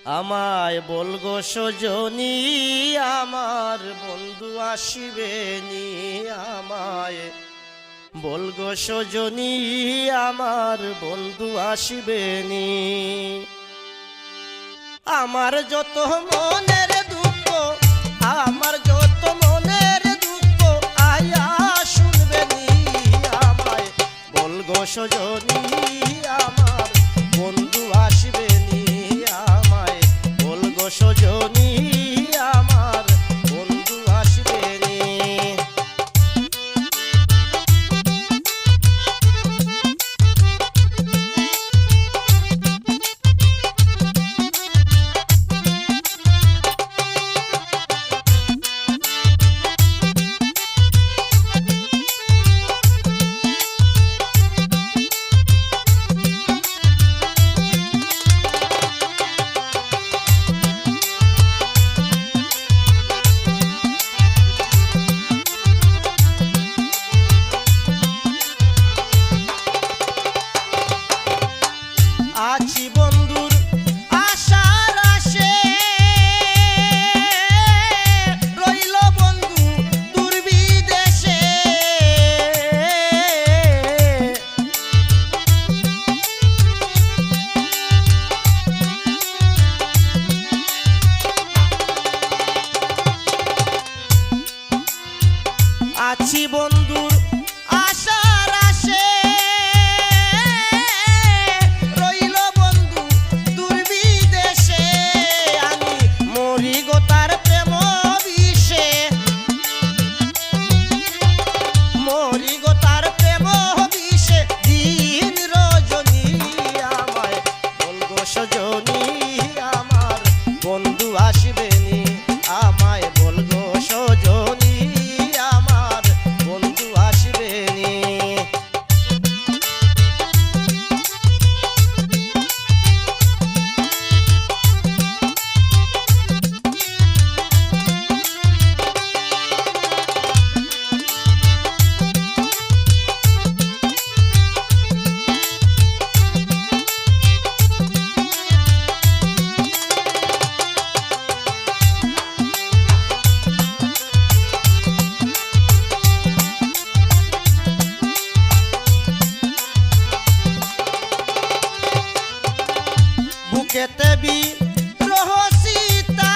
আমায় বলগো সজনী আমার বন্ধু আসিবে নি। আমায় বলগো সজনী আমার বন্ধু আসিবে নি। আমার যত মনের দুঃখ, আমার যত মনের দুঃখ আয়া শুনবে নি। আমায় বলগো সজনী আমার বন্ধু আসিবে নি। আমায় বলগো সজনী আমার বন্ধু আসিবে নি। আছি বন্ধুর আশার আশে, রইল বন্ধু দূর বিদেশে। আছি বন্ধুর আশার আশে, বন্ধু আসিবে নি। আমায় বলগো সজনী আমার বন্ধু আসিবে নি। বুকেতে বিরহ সীতা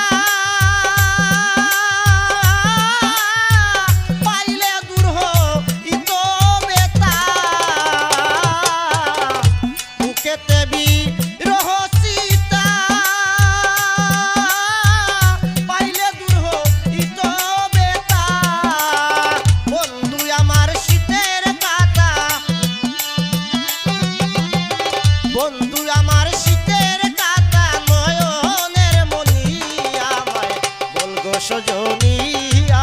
পাইলে দূর হইত বেতা। বুকেতে বিরহ সীতা পাইলে দূর হইত বেতা। বন্ধু আমার শীতের কাটা, বন্ধু আমার শীতের সজনী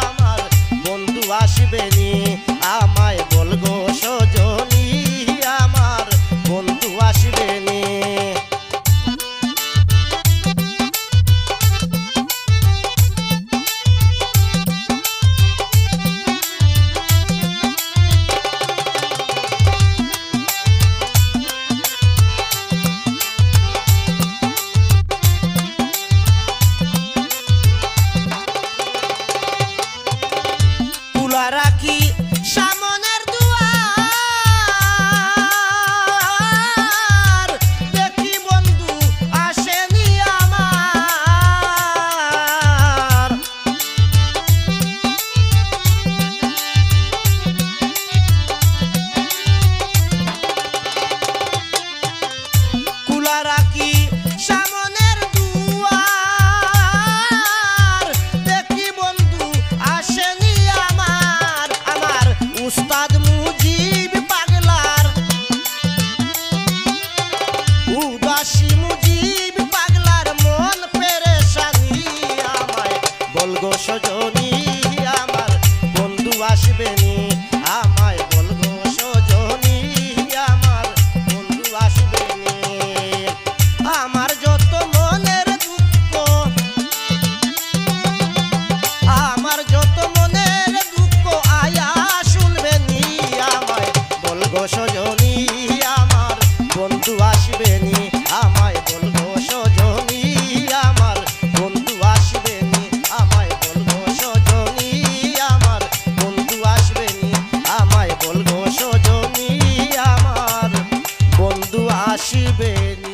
আমার বন্ধু আসিবে নি। আমায় বলগো সজনী আমার বন্ধু আসিবে নি। রাখি সামনের দুয়ার, দেখি বন্ধু আসেনি আমার। কুলা রাখি সামনের দুয়ার, দেখি বন্ধু আসেনি উস্তাদ মুজিব পাগলার, উদাসী মুজিব পাগলার মন পেরেশানি। আমায় বলগো সজনী আমার বন্ধু আসবে নি। আমায় বলগো সজনী আমার বন্ধু আসবে নি। আমার যত মনের দুঃখ, আমার যত মনের দুঃখ আয়া শুনবে নি। আমায় বলগো সজনী আমার বন্ধু আসবে নি। আমায় বলগো সজনী আসিবে নি।